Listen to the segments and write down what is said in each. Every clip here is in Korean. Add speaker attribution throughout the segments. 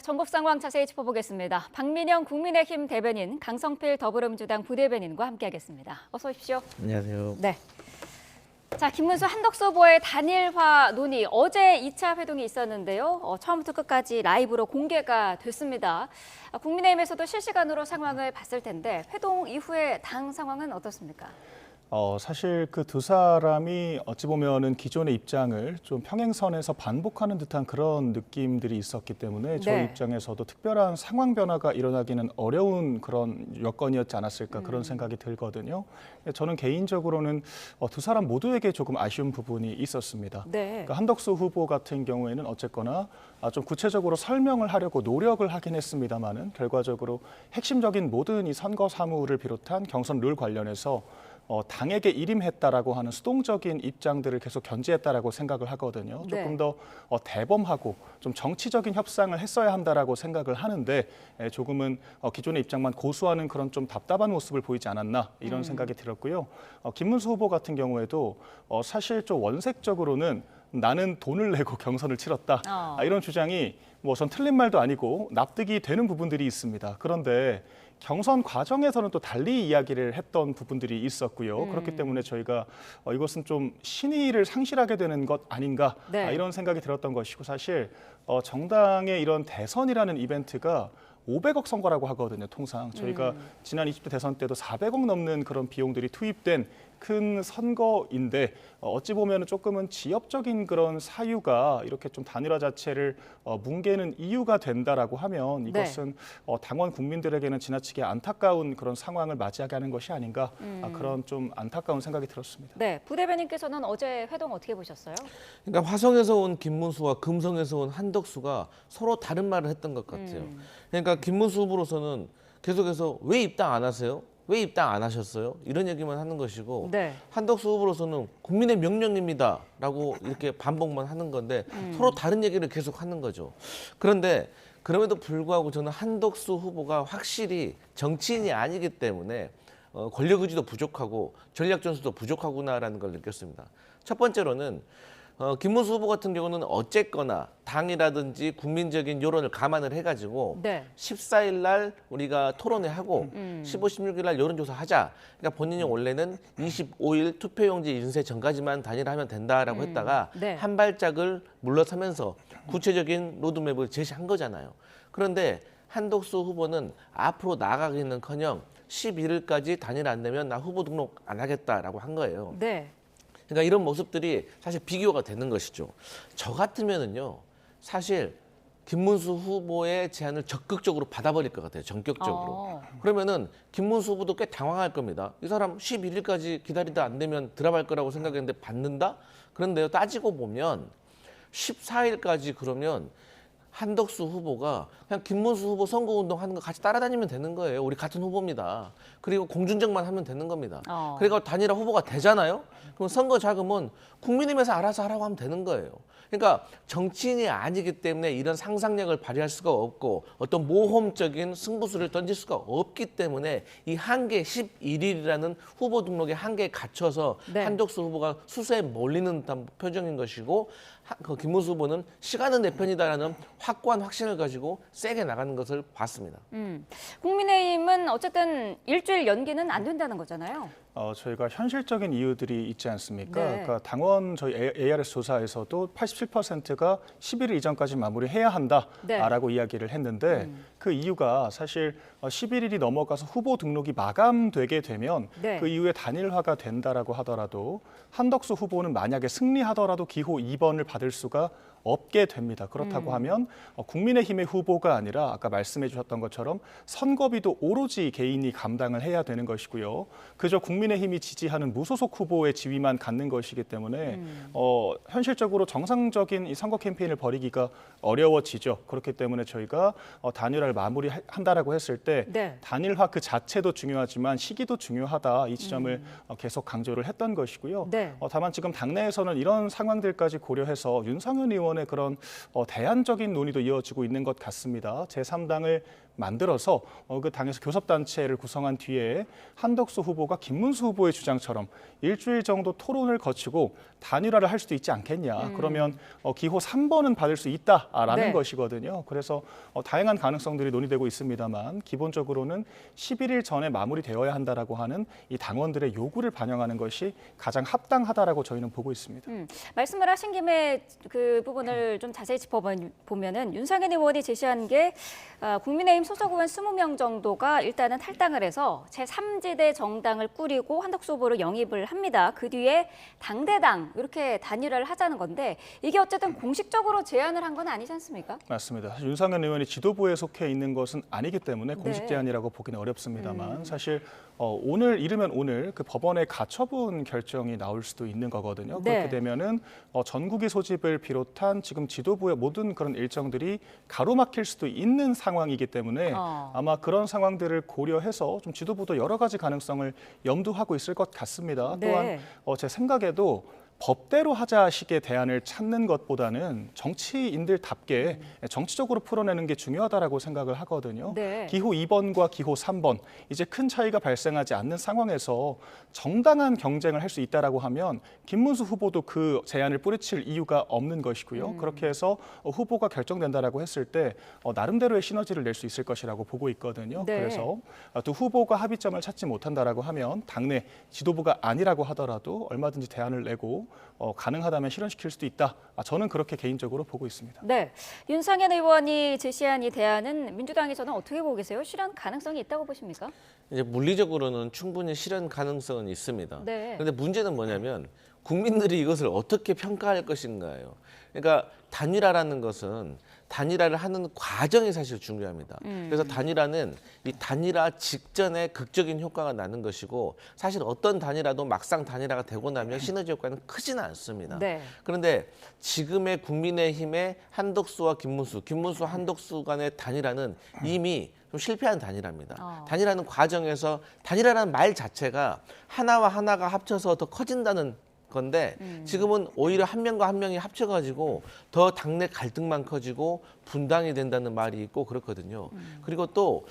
Speaker 1: 전국 상황 자세히 짚어보겠습니다. 박민영 국민의힘 대변인, 강성필 더불어민주당 부대변인과 함께하겠습니다. 어서 오십시오.
Speaker 2: 안녕하세요.
Speaker 1: 네. 자, 김문수 한덕수 후보의 단일화 논의, 어제 2차 회동이 있었는데요. 처음부터 끝까지 라이브로 공개가 됐습니다. 국민의힘에서도 실시간으로 상황을 봤을 텐데 회동 이후의 당 상황은 어떻습니까?
Speaker 3: 사실 그 두 사람이 어찌 보면은 기존의 입장을 좀 평행선에서 반복하는 듯한 그런 느낌들이 있었기 때문에 저희 입장에서도 특별한 상황 변화가 일어나기는 어려운 그런 여건이었지 않았을까 그런 생각이 들거든요. 저는 개인적으로는 두 사람 모두에게 조금 아쉬운 부분이 있었습니다. 그러니까 한덕수 후보 같은 경우에는 어쨌거나 좀 구체적으로 설명을 하려고 노력을 하긴 했습니다만은 결과적으로 핵심적인 모든 이 선거 사무를 비롯한 경선 룰 관련해서 당에게 일임했다라고 하는 수동적인 입장들을 계속 견지했다라고 생각을 하거든요. 조금 더 대범하고 좀 정치적인 협상을 했어야 한다라고 생각을 하는데 조금은 기존의 입장만 고수하는 그런 좀 답답한 모습을 보이지 않았나 이런 생각이 들었고요. 김문수 후보 같은 경우에도 사실 좀 원색적으로는 나는 돈을 내고 경선을 치렀다 이런 주장이 전 틀린 말도 아니고 납득이 되는 부분들이 있습니다. 그런데 경선 과정에서는 또 달리 이야기를 했던 부분들이 있었고요. 그렇기 때문에 저희가 이것은 좀 신의를 상실하게 되는 것 아닌가 이런 생각이 들었던 것이고, 사실 정당의 이런 대선이라는 이벤트가 500억 선거라고 하거든요. 통상 저희가 지난 20대 대선 때도 400억 넘는 그런 비용들이 투입된 큰 선거인데 어찌 보면 조금은 지역적인 그런 사유가 이렇게 좀 단일화 자체를 뭉개는 이유가 된다라고 하면 이것은 당원 국민들에게는 지나치게 안타까운 그런 상황을 맞이하게 하는 것이 아닌가 그런 좀 안타까운 생각이 들었습니다.
Speaker 1: 네, 부대변인께서는 어제 회동 어떻게 보셨어요?
Speaker 2: 그러니까 화성에서 온 김문수와 금성에서 온 한덕수가 서로 다른 말을 했던 것 같아요. 그러니까 김문수 후보로서는 계속해서 왜 입당 안 하세요? 왜 입당 안 하셨어요? 이런 얘기만 하는 것이고 한덕수 후보로서는 국민의 명령입니다라고 이렇게 반복만 하는 건데 서로 다른 얘기를 계속 하는 거죠. 그런데 그럼에도 불구하고 저는 한덕수 후보가 확실히 정치인이 아니기 때문에 권력 의지도 부족하고 전략 전술도 부족하구나라는 걸 느꼈습니다. 첫 번째로는 김문수 후보 같은 경우는 어쨌거나 당이라든지 국민적인 여론을 감안을 해가지고 14일 날 우리가 토론회하고 15, 16일 날 여론조사 하자. 그러니까 본인이 원래는 25일 투표용지 인쇄 전까지만 단일화하면 된다라고 했다가 한 발짝을 물러서면서 구체적인 로드맵을 제시한 거잖아요. 그런데 한덕수 후보는 앞으로 나아가기는커녕 11일까지 단일화 안 되면 나 후보 등록 안 하겠다라고 한 거예요. 그러니까 이런 모습들이 사실 비교가 되는 것이죠. 저 같으면은요, 사실 김문수 후보의 제안을 적극적으로 받아버릴 것 같아요. 전격적으로. 그러면은 김문수 후보도 꽤 당황할 겁니다. 이 사람 11일까지 기다리다 안 되면 들어갈 거라고 생각했는데 받는다? 그런데요, 따지고 보면 14일까지 그러면 한덕수 후보가 그냥 김문수 후보 선거운동 하는 거 같이 따라다니면 되는 거예요. 우리 같은 후보입니다. 그리고 공준정만 하면 되는 겁니다. 그리고 단일화 후보가 되잖아요. 그럼 선거 자금은 국민의힘에서 알아서 하라고 하면 되는 거예요. 그러니까 정치인이 아니기 때문에 이런 상상력을 발휘할 수가 없고 어떤 모험적인 승부수를 던질 수가 없기 때문에 이 한계 11일이라는 후보 등록의 한계에 갇혀서 한덕수 후보가 수세에 몰리는 듯한 표정인 것이고 김문수 후보는 시간은 내 편이다라는 확고한 확신을 가지고 세게 나가는 것을 봤습니다.
Speaker 1: 국민의힘은 어쨌든 일주일 연기는 안 된다는 거잖아요.
Speaker 3: 저희가 현실적인 이유들이 있지 않습니까? 그러니까 당원 저희 ARS 조사에서도 87%가 11일 이전까지 마무리해야 한다라고 이야기를 했는데 그 이유가 사실 11일이 넘어가서 후보 등록이 마감되게 되면 그 이후에 단일화가 된다라고 하더라도 한덕수 후보는 만약에 승리하더라도 기호 2번을 받을 수가 없게 됩니다. 그렇다고 하면 국민의힘의 후보가 아니라 아까 말씀해 주셨던 것처럼 선거비도 오로지 개인이 감당을 해야 되는 것이고요. 그저 국민의힘이 지지하는 무소속 후보의 지위만 갖는 것이기 때문에 현실적으로 정상적인 이 선거 캠페인을 벌이기가 어려워지죠. 그렇기 때문에 저희가 단일화를 마무리한다라고 했을 때 단일화 그 자체도 중요하지만 시기도 중요하다. 이 지점을 계속 강조를 했던 것이고요. 다만 지금 당내에서는 이런 상황들까지 고려해서 윤석열 의원 의원의 그런 대안적인 논의도 이어지고 있는 것 같습니다. 제3당을 만들어서 그 당에서 교섭단체를 구성한 뒤에 한덕수 후보가 김문수 후보의 주장처럼 일주일 정도 토론을 거치고 단일화를 할 수도 있지 않겠냐. 그러면 기호 3번은 받을 수 있다라는
Speaker 1: 네.
Speaker 3: 것이거든요. 그래서 다양한 가능성들이 논의되고 있습니다만 기본적으로는 11일 전에 마무리되어야 한다라고 하는 이 당원들의 요구를 반영하는 것이 가장 합당하다라고 저희는 보고 있습니다.
Speaker 1: 말씀을 하신 김에 그 부분을 좀 자세히 짚어보면은 윤상현 의원이 제시한 게 국민의힘 소속 의원 20명 정도가 일단은 탈당을 해서 제3지대 정당을 꾸리고 한덕수 후보를 영입을 합니다. 그 뒤에 당대당 이렇게 단일화를 하자는 건데 이게 어쨌든 공식적으로 제안을 한 건 아니지 않습니까?
Speaker 3: 맞습니다. 사실 윤상현 의원이 지도부에 속해 있는 것은 아니기 때문에 공식
Speaker 1: 네.
Speaker 3: 제안이라고 보기는 어렵습니다만 사실 오늘 이르면 오늘 그 법원의 가처분 결정이 나올 수도 있는 거거든요.
Speaker 1: 네.
Speaker 3: 그렇게 되면은 전국위 소집을 비롯한 지금 지도부의 모든 그런 일정들이 가로막힐 수도 있는 상황이기 때문에 아마 그런 상황들을 고려해서 좀 지도부도 여러 가지 가능성을 염두하고 있을 것 같습니다.
Speaker 1: 네.
Speaker 3: 또한 제 생각에도 법대로 하자식의 대안을 찾는 것보다는 정치인들답게 정치적으로 풀어내는 게 중요하다라고 생각을 하거든요.
Speaker 1: 네.
Speaker 3: 기호 2번과 기호 3번 이제 큰 차이가 발생하지 않는 상황에서 정당한 경쟁을 할 수 있다라고 하면 김문수 후보도 그 제안을 뿌리칠 이유가 없는 것이고요. 그렇게 해서 후보가 결정된다라고 했을 때 나름대로의 시너지를 낼 수 있을 것이라고 보고 있거든요.
Speaker 1: 네.
Speaker 3: 그래서 또 후보가 합의점을 찾지 못한다라고 하면 당내 지도부가 아니라고 하더라도 얼마든지 대안을 내고 가능하다면 실현시킬 수도 있다. 저는 그렇게 개인적으로 보고 있습니다.
Speaker 1: 네, 윤상현 의원이 제시한 이 대안은 민주당에서는 어떻게 보고 계세요? 실현 가능성이 있다고 보십니까?
Speaker 2: 이제 물리적으로는 충분히 실현 가능성은 있습니다.
Speaker 1: 네.
Speaker 2: 그런데 문제는 뭐냐면 국민들이 이것을 어떻게 평가할 것인가예요. 그러니까 단일화라는 것은 단일화를 하는 과정이 사실 중요합니다. 그래서 단일화는 이 단일화 직전에 극적인 효과가 나는 것이고 사실 어떤 단일화도 막상 단일화가 되고 나면 시너지 효과는 크지는 않습니다.
Speaker 1: 네.
Speaker 2: 그런데 지금의 국민의힘의 한덕수와 김문수, 한덕수 간의 단일화는 이미 좀 실패한 단일화입니다. 단일화는 과정에서 단일화라는 말 자체가 하나와 하나가 합쳐서 더 커진다는 건데 지금은 오히려 한 명과 한 명이 합쳐가지고 더 당내 갈등만 커지고 분당이 된다는 말이 있고 그렇거든요. 그리고 또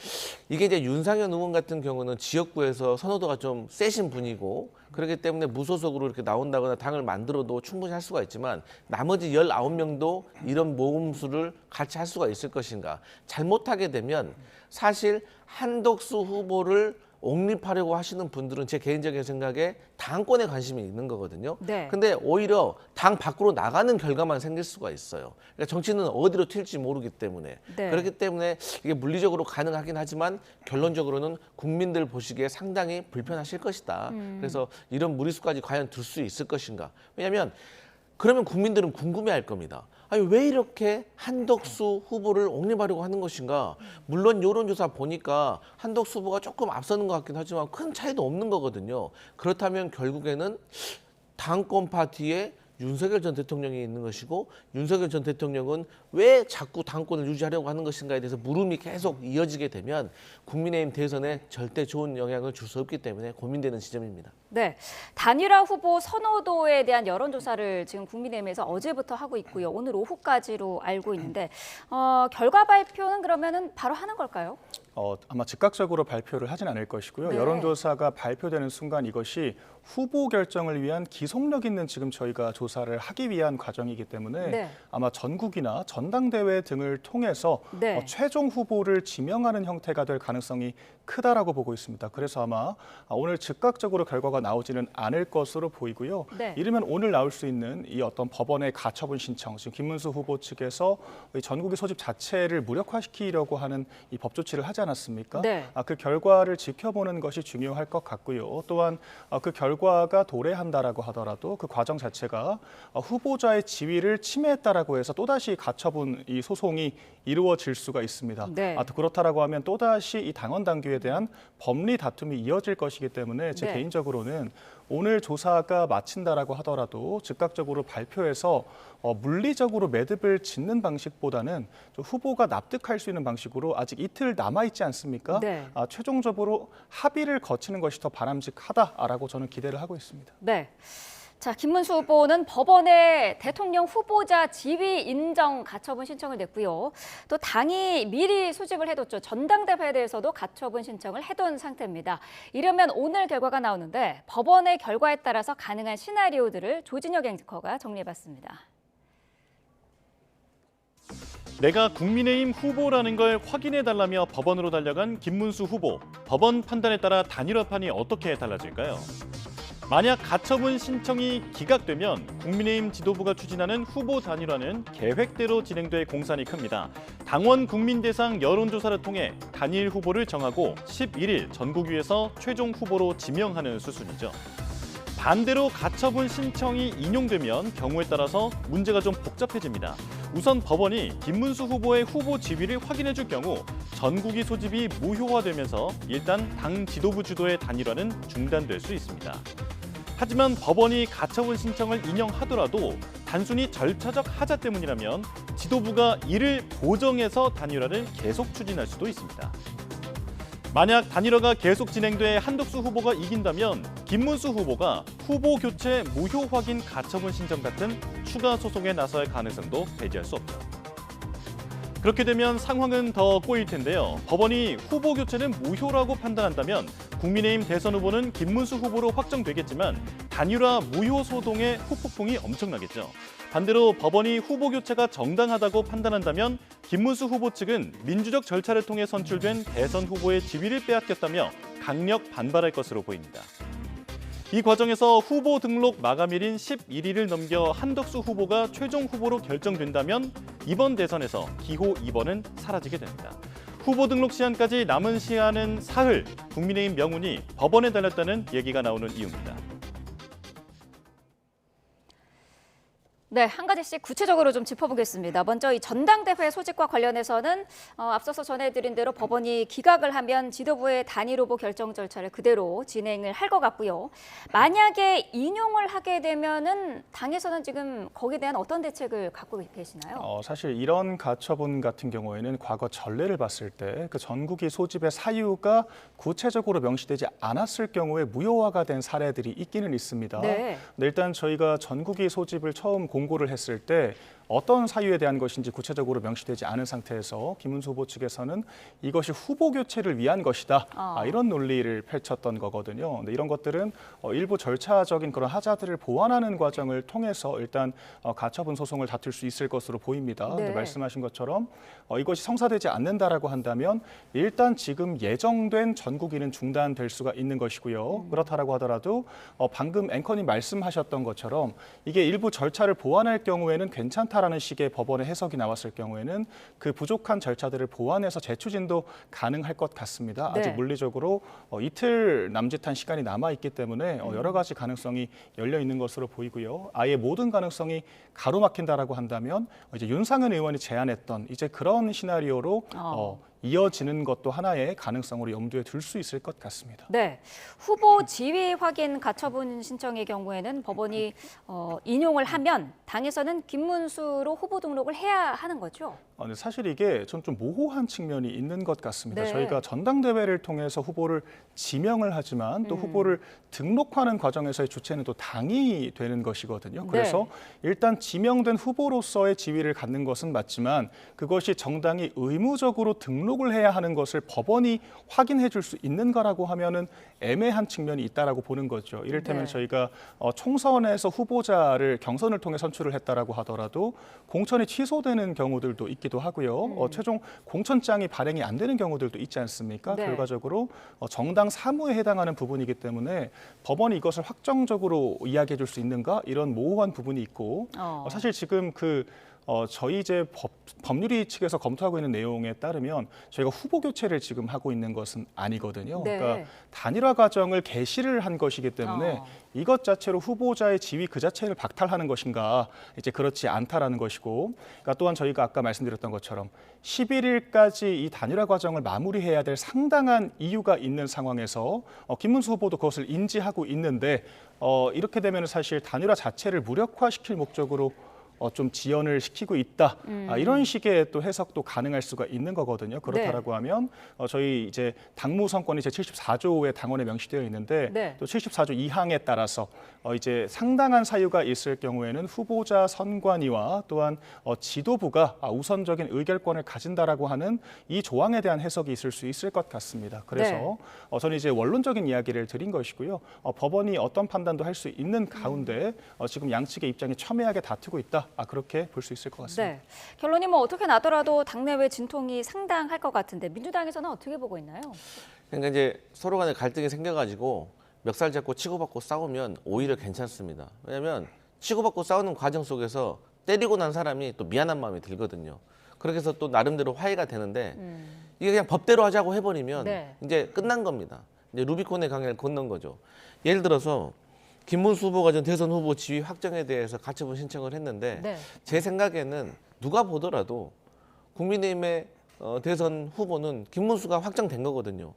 Speaker 2: 이게 이제 윤상현 의원 같은 경우는 지역구에서 선호도가 좀 세신 분이고 그렇기 때문에 무소속으로 이렇게 나온다거나 당을 만들어도 충분히 할 수가 있지만 나머지 19명도 이런 모금수를 같이 할 수가 있을 것인가. 잘못하게 되면 사실 한덕수 후보를 옹립하려고 하시는 분들은 제 개인적인 생각에 당권에 관심이 있는 거거든요.
Speaker 1: 네.
Speaker 2: 근데 오히려 당 밖으로 나가는 결과만 생길 수가 있어요. 그러니까 정치는 어디로 튈지 모르기 때문에.
Speaker 1: 네.
Speaker 2: 그렇기 때문에 이게 물리적으로 가능하긴 하지만 결론적으로는 국민들 보시기에 상당히 불편하실 것이다. 그래서 이런 무리수까지 과연 들 수 있을 것인가. 왜냐하면 그러면 국민들은 궁금해할 겁니다. 아니 왜 이렇게 한덕수 후보를 옹립하려고 하는 것인가? 물론 여론조사 보니까 한덕수 후보가 조금 앞서는 것 같긴 하지만 큰 차이도 없는 거거든요. 그렇다면 결국에는 당권 파티에 윤석열 전 대통령이 있는 것이고 윤석열 전 대통령은 왜 자꾸 당권을 유지하려고 하는 것인가에 대해서 물음이 계속 이어지게 되면 국민의힘 대선에 절대 좋은 영향을 줄 수 없기 때문에 고민되는 지점입니다.
Speaker 1: 네, 단일화 후보 선호도에 대한 여론조사를 지금 국민의힘에서 어제부터 하고 있고요. 오늘 오후까지로 알고 있는데 결과 발표는 그러면은 바로 하는 걸까요?
Speaker 3: 아마 즉각적으로 발표를 하진 않을 것이고요.
Speaker 1: 네.
Speaker 3: 여론조사가 발표되는 순간 이것이 후보 결정을 위한 기속력 있는 지금 저희가 조사를 하기 위한 과정이기 때문에
Speaker 1: 네.
Speaker 3: 아마 전국이나 전당대회 등을 통해서
Speaker 1: 네.
Speaker 3: 최종 후보를 지명하는 형태가 될 가능성이 크다라고 보고 있습니다. 그래서 아마 오늘 즉각적으로 결과가 나오지는 않을 것으로 보이고요.
Speaker 1: 네.
Speaker 3: 이르면 오늘 나올 수 있는 이 어떤 법원의 가처분 신청, 지금 김문수 후보 측에서 이 전국의 소집 자체를 무력화시키려고 하는 이 법 조치를 하지 않았습니까?
Speaker 1: 네.
Speaker 3: 그 결과를 지켜보는 것이 중요할 것 같고요. 또한 그 결과가 도래한다라고 하더라도 그 과정 자체가 후보자의 지위를 침해했다라고 해서 또다시 가처분 이 소송이 이루어질 수가 있습니다.
Speaker 1: 네.
Speaker 3: 그렇다라고 하면 또다시 이 당원 당규에 대한 법리 다툼이 이어질 것이기 때문에 제
Speaker 1: 네.
Speaker 3: 개인적으로는 오늘 조사가 마친다라고 하더라도 즉각적으로 발표해서 물리적으로 매듭을 짓는 방식보다는 좀 후보가 납득할 수 있는 방식으로 아직 이틀 남아 있지 않습니까?
Speaker 1: 네.
Speaker 3: 최종적으로 합의를 거치는 것이 더 바람직하다라고 저는 기대를 하고 있습니다.
Speaker 1: 네. 자, 김문수 후보는 법원에 대통령 후보자 지위 인정 가처분 신청을 냈고요. 또 당이 미리 소집을 해뒀죠. 전당대회에 대해서도 가처분 신청을 해둔 상태입니다. 이러면 오늘 결과가 나오는데 법원의 결과에 따라서 가능한 시나리오들을 조진혁 앵커가 정리해봤습니다.
Speaker 4: 내가 국민의힘 후보라는 걸 확인해달라며 법원으로 달려간 김문수 후보. 법원 판단에 따라 단일화판이 어떻게 달라질까요? 만약 가처분 신청이 기각되면 국민의힘 지도부가 추진하는 후보 단일화는 계획대로 진행될 공산이 큽니다. 당원 국민 대상 여론조사를 통해 단일 후보를 정하고 11일 전국위에서 최종 후보로 지명하는 수순이죠. 반대로 가처분 신청이 인용되면 경우에 따라서 문제가 좀 복잡해집니다. 우선 법원이 김문수 후보의 후보 지위를 확인해 줄 경우 전국위 소집이 무효화되면서 일단 당 지도부 주도의 단일화는 중단될 수 있습니다. 하지만 법원이 가처분 신청을 인용하더라도 단순히 절차적 하자 때문이라면 지도부가 이를 보정해서 단일화를 계속 추진할 수도 있습니다. 만약 단일화가 계속 진행돼 한덕수 후보가 이긴다면 김문수 후보가 후보 교체 무효 확인 가처분 신청 같은 추가 소송에 나설 가능성도 배제할 수 없죠. 그렇게 되면 상황은 더 꼬일 텐데요. 법원이 후보 교체는 무효라고 판단한다면 국민의힘 대선 후보는 김문수 후보로 확정되겠지만 단일화 무효 소동의 후폭풍이 엄청나겠죠. 반대로 법원이 후보 교체가 정당하다고 판단한다면 김문수 후보 측은 민주적 절차를 통해 선출된 대선 후보의 지위를 빼앗겼다며 강력 반발할 것으로 보입니다. 이 과정에서 후보 등록 마감일인 11일을 넘겨 한덕수 후보가 최종 후보로 결정된다면 이번 대선에서 기호 2번은 사라지게 됩니다. 후보 등록 시한까지 남은 시한은 사흘, 국민의힘 명운이 법원에 달렸다는 얘기가 나오는 이유입니다.
Speaker 1: 네, 한 가지씩 구체적으로 좀 짚어보겠습니다. 먼저 이 전당대회 소집과 관련해서는 앞서서 전해드린 대로 법원이 기각을 하면 지도부의 단일 후보 결정 절차를 그대로 진행을 할 것 같고요. 만약에 인용을 하게 되면은 당에서는 지금 거기에 대한 어떤 대책을 갖고 계시나요?
Speaker 3: 사실 이런 가처분 같은 경우에는 과거 전례를 봤을 때 그 전국위 소집의 사유가 구체적으로 명시되지 않았을 경우에 무효화가 된 사례들이 있기는 있습니다.
Speaker 1: 네.
Speaker 3: 근데 일단 저희가 전국위 소집을 처음 공고를 했을 때 어떤 사유에 대한 것인지 구체적으로 명시되지 않은 상태에서 김문수 후보 측에서는 이것이 후보 교체를 위한 것이다. 이런 논리를 펼쳤던 거거든요. 근데 이런 것들은 일부 절차적인 그런 하자들을 보완하는 과정을 통해서 일단 가처분 소송을 다툴 수 있을 것으로 보입니다.
Speaker 1: 네.
Speaker 3: 근데 말씀하신 것처럼 이것이 성사되지 않는다라고 한다면 일단 지금 예정된 전국위는 중단될 수가 있는 것이고요. 그렇다라고 하더라도 방금 앵커님 말씀하셨던 것처럼 이게 일부 절차를 보완할 경우에는 괜찮다라는 식의 법원의 해석이 나왔을 경우에는 그 부족한 절차들을 보완해서 재추진도 가능할 것 같습니다.
Speaker 1: 네.
Speaker 3: 아직 물리적으로 이틀 남짓한 시간이 남아 있기 때문에 여러 가지 가능성이 열려 있는 것으로 보이고요. 아예 모든 가능성이 가로막힌다라고 한다면 이제 윤상현 의원이 제안했던 이제 그런 시나리오로 이어지는 것도 하나의 가능성으로 염두에 둘 수 있을 것 같습니다.
Speaker 1: 네, 후보 지위 확인 가처분 신청의 경우에는 법원이 인용을 하면 당에서는 김문수로 후보 등록을 해야 하는 거죠?
Speaker 3: 근데 사실 이게 좀 모호한 측면이 있는 것 같습니다.
Speaker 1: 네.
Speaker 3: 저희가 전당대회를 통해서 후보를 지명을 하지만 또 후보를 등록하는 과정에서의 주체는 또 당이 되는 것이거든요. 그래서 일단 지명된 후보로서의 지위를 갖는 것은 맞지만 그것이 정당이 의무적으로 등록을 해야 하는 것을 법원이 확인해 줄 수 있는가라고 하면은 애매한 측면이 있다라고 보는 거죠. 이를테면
Speaker 1: 네.
Speaker 3: 저희가 총선에서 후보자를 경선을 통해 선출을 했다라고 하더라도 공천이 취소되는 경우들도 있기도 하고요. 최종 공천장이 발행이 안 되는 경우들도 있지 않습니까?
Speaker 1: 네.
Speaker 3: 결과적으로 정당 사무에 해당하는 부분이기 때문에 법원이 이것을 확정적으로 이야기해 줄 수 있는가? 이런 모호한 부분이 있고 사실 지금 저희 이제 법률위 측에서 검토하고 있는 내용에 따르면 저희가 후보 교체를 지금 하고 있는 것은 아니거든요.
Speaker 1: 네.
Speaker 3: 그러니까 단일화 과정을 개시를 한 것이기 때문에 이것 자체로 후보자의 지위 그 자체를 박탈하는 것인가 이제 그렇지 않다라는 것이고, 그러니까 또한 저희가 아까 말씀드렸던 것처럼 11일까지 이 단일화 과정을 마무리해야 될 상당한 이유가 있는 상황에서 김문수 후보도 그것을 인지하고 있는데 이렇게 되면 사실 단일화 자체를 무력화시킬 목적으로 좀 지연을 시키고 있다. 이런 식의 또 해석도 가능할 수가 있는 거거든요. 그렇다라고 하면 저희 이제 당무선권이 제 74조의 당원에 명시되어 있는데
Speaker 1: 네.
Speaker 3: 또 74조 2항에 따라서 이제 상당한 사유가 있을 경우에는 후보자 선관위와 또한 지도부가 우선적인 의결권을 가진다라고 하는 이 조항에 대한 해석이 있을 수 있을 것 같습니다. 그래서 저는 이제 원론적인 이야기를 드린 것이고요. 법원이 어떤 판단도 할 수 있는 가운데 지금 양측의 입장이 첨예하게 다투고 있다. 그렇게 볼 수 있을 것 같습니다.
Speaker 1: 네. 결론이 뭐 어떻게 나더라도 당내외 진통이 상당할 것 같은데 민주당에서는 어떻게 보고 있나요?
Speaker 2: 그러니까 이제 서로 간에 갈등이 생겨가지고 멱살 잡고 치고받고 싸우면 오히려 괜찮습니다. 왜냐하면 치고받고 싸우는 과정 속에서 때리고 난 사람이 또 미안한 마음이 들거든요. 그렇게 해서 또 나름대로 화해가 되는데 이게 그냥 법대로 하자고 해버리면
Speaker 1: 네.
Speaker 2: 이제 끝난 겁니다. 이제 루비콘의 강을 건넌 거죠. 예를 들어서 김문수 후보가 전 대선 후보 지위 확정에 대해서 가처분 신청을 했는데
Speaker 1: 네.
Speaker 2: 제 생각에는 누가 보더라도 국민의힘의 대선 후보는 김문수가 확정된 거거든요.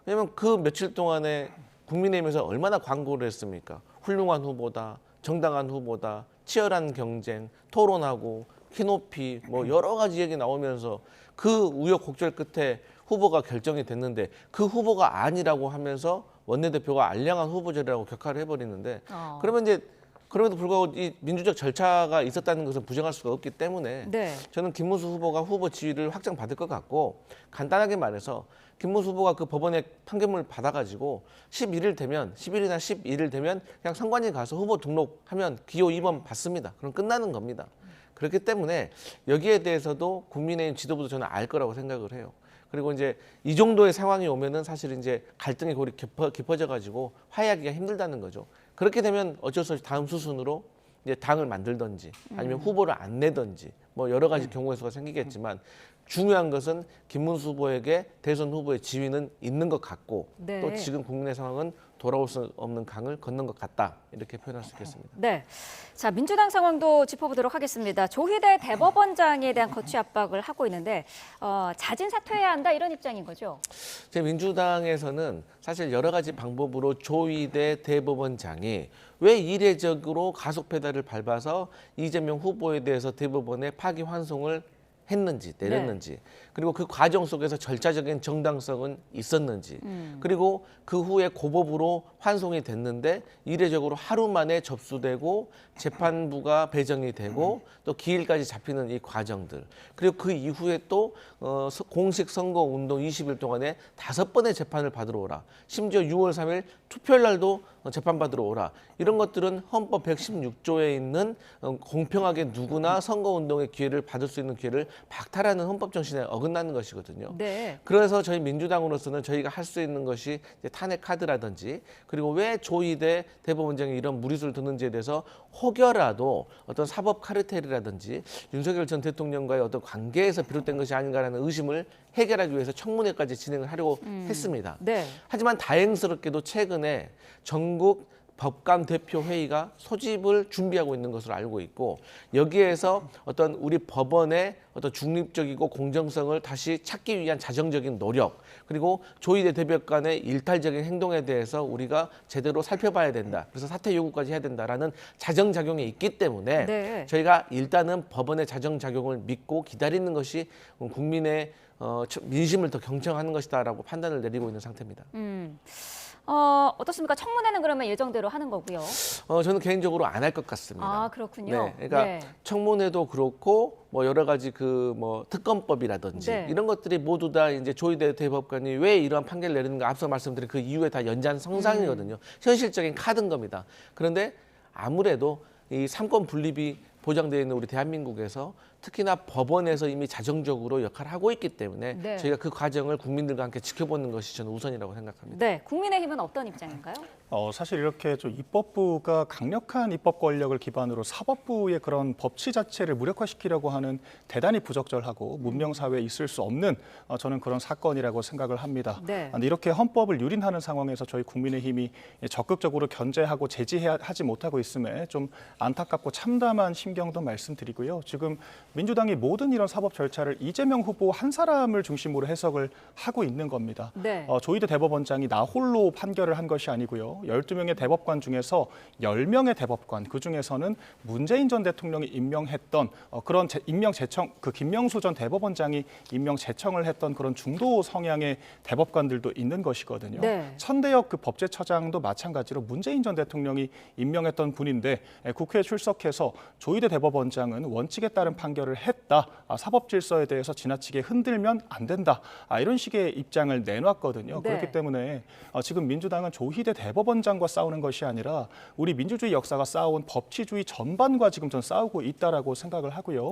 Speaker 2: 왜냐하면 그 며칠 동안에 국민의힘에서 얼마나 광고를 했습니까? 훌륭한 후보다, 정당한 후보다, 치열한 경쟁, 토론하고 키높이 뭐 여러 가지 얘기 나오면서 그 우여곡절 끝에 후보가 결정이 됐는데 그 후보가 아니라고 하면서 원내대표가 알량한 후보자라고 격하를 해버리는데 그러면 이제 그럼에도 불구하고 이 민주적 절차가 있었다는 것은 부정할 수가 없기 때문에
Speaker 1: 네.
Speaker 2: 저는 김문수 후보가 후보 지위를 확정받을 것 같고 간단하게 말해서 김문수 후보가 그 법원의 판결문을 받아가지고 11일 되면 10일이나 11일 되면 그냥 선관위 가서 후보 등록하면 기호 2번 받습니다. 그럼 끝나는 겁니다. 그렇기 때문에 여기에 대해서도 국민의힘 지도부도 저는 알 거라고 생각을 해요. 그리고 이제 이 정도의 상황이 오면은 사실 이제 갈등의 골이 깊어져 가지고 화해하기가 힘들다는 거죠. 그렇게 되면 어쩔 수 없이 다음 수순으로 이제 당을 만들든지 아니면 후보를 안 내든지 뭐 여러 가지 경우의 수가 생기겠지만 중요한 것은 김문수 후보에게 대선 후보의 지위는 있는 것 같고
Speaker 1: 네.
Speaker 2: 또 지금 국민의 상황은 돌아올 수 없는 강을 건넌 것 같다 이렇게 표현할 수 있겠습니다.
Speaker 1: 네. 자, 민주당 상황도 짚어보도록 하겠습니다. 조희대 대법원장에 대한 거취 압박을 하고 있는데 자진 사퇴해야 한다 이런 입장인 거죠?
Speaker 2: 제 민주당에서는 사실 여러 가지 방법으로 조희대 대법원장이 왜 이례적으로 가속 페달을 밟아서 이재명 후보에 대해서 대법원에 파기환송을 했는지 내렸는지 그리고 그 과정 속에서 절차적인 정당성은 있었는지 그리고 그 후에 고법으로 환송이 됐는데 이례적으로 하루 만에 접수되고 재판부가 배정이 되고 또 기일까지 잡히는 이 과정들 그리고 그 이후에 또 공식 선거 운동 20일 동안에 5번의 재판을 받으러 오라 심지어 6월 3일 투표일 날도 재판받으러 오라 이런 것들은 헌법 116조에 있는 공평하게 누구나 선거운동의 기회를 받을 수 있는 기회를 박탈하는 헌법 정신에 어긋나는 것이거든요.
Speaker 1: 네.
Speaker 2: 그래서 저희 민주당으로서는 저희가 할 수 있는 것이 이제 탄핵 카드라든지 그리고 왜 조희대 대법원장이 이런 무리수를 두는지에 대해서 혹여라도 어떤 사법 카르텔이라든지 윤석열 전 대통령과의 어떤 관계에서 비롯된 것이 아닌가라는 의심을 해결하기 위해서 청문회까지 진행을 하려고 했습니다.
Speaker 1: 네.
Speaker 2: 하지만 다행스럽게도 최근에 전국 법관 대표 회의가 소집을 준비하고 있는 것으로 알고 있고 여기에서 어떤 우리 법원의 어떤 중립적이고 공정성을 다시 찾기 위한 자정적인 노력 그리고 조희대 대법관의 일탈적인 행동에 대해서 우리가 제대로 살펴봐야 된다. 그래서 사퇴 요구까지 해야 된다라는 자정작용이 있기 때문에
Speaker 1: 네.
Speaker 2: 저희가 일단은 법원의 자정작용을 믿고 기다리는 것이 국민의 민심을 더 경청하는 것이다라고 판단을 내리고 있는 상태입니다.
Speaker 1: 어떻습니까? 청문회는 그러면 예정대로 하는 거고요.
Speaker 2: 저는 개인적으로 안 할 것 같습니다.
Speaker 1: 아, 그렇군요.
Speaker 2: 네, 그러니까
Speaker 1: 네.
Speaker 2: 청문회도 그렇고 뭐 여러 가지 그 뭐 특검법이라든지
Speaker 1: 네.
Speaker 2: 이런 것들이 모두 다 이제 조희대 대법관이 왜 이러한 판결을 내리는가 앞서 말씀드린 그 이유에 다 연장성상이거든요. 현실적인 카드인 겁니다. 그런데 아무래도 이 삼권 분립이 보장되어 있는 우리 대한민국에서 특히나 법원에서 이미 자정적으로 역할을 하고 있기 때문에
Speaker 1: 네.
Speaker 2: 저희가 그 과정을 국민들과 함께 지켜보는 것이 저는 우선이라고 생각합니다.
Speaker 1: 네. 국민의힘은 어떤 입장인가요?
Speaker 3: 사실 이렇게 좀 입법부가 강력한 입법 권력을 기반으로 사법부의 그런 법치 자체를 무력화시키려고 하는 대단히 부적절하고 문명 사회에 있을 수 없는 저는 그런 사건이라고 생각을 합니다.
Speaker 1: 네.
Speaker 3: 근데 이렇게 헌법을 유린하는 상황에서 저희 국민의힘이 적극적으로 견제하고 제지하지 못하고 있음에 좀 안타깝고 참담한 심경도 말씀드리고요. 지금 민주당이 모든 이런 사법 절차를 이재명 후보 한 사람을 중심으로 해석을 하고 있는 겁니다.
Speaker 1: 네.
Speaker 3: 조희대 대법원장이 나 홀로 판결을 한 것이 아니고요. 12명의 대법관 중에서 10명의 대법관, 그중에서는 문재인 전 대통령이 임명했던 그런 임명 제청, 그 김명수 전 대법원장이 임명 제청을 했던 그런 중도 성향의 대법관들도 있는 것이거든요.
Speaker 1: 네.
Speaker 3: 천대엽 그 법제처장도 마찬가지로 문재인 전 대통령이 임명했던 분인데 국회에 출석해서 조희대 대법원장은 원칙에 따른 판결을 했다. 사법 질서에 대해서 지나치게 흔들면 안 된다. 이런 식의 입장을 내놨거든요.
Speaker 1: 네.
Speaker 3: 그렇기 때문에 지금 민주당은 조희대 대법원장과 싸우는 것이 아니라 우리 민주주의 역사가 쌓아온 법치주의 전반과 지금 전 싸우고 있다라고 생각을 하고요.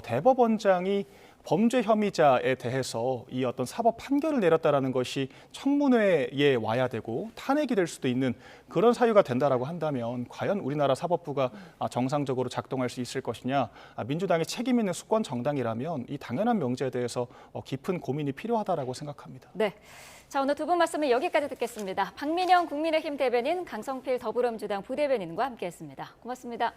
Speaker 3: 대법원장이 범죄 혐의자에 대해서 이 어떤 사법 판결을 내렸다라는 것이 청문회에 와야 되고 탄핵이 될 수도 있는 그런 사유가 된다라고 한다면 과연 우리나라 사법부가 정상적으로 작동할 수 있을 것이냐. 민주당이 책임 있는 수권 정당이라면 이 당연한 명제에 대해서 깊은 고민이 필요하다라고 생각합니다.
Speaker 1: 네. 자, 오늘 두 분 말씀을 여기까지 듣겠습니다. 박민영 국민의힘 대변인, 강성필 더불어민주당 부대변인과 함께했습니다. 고맙습니다.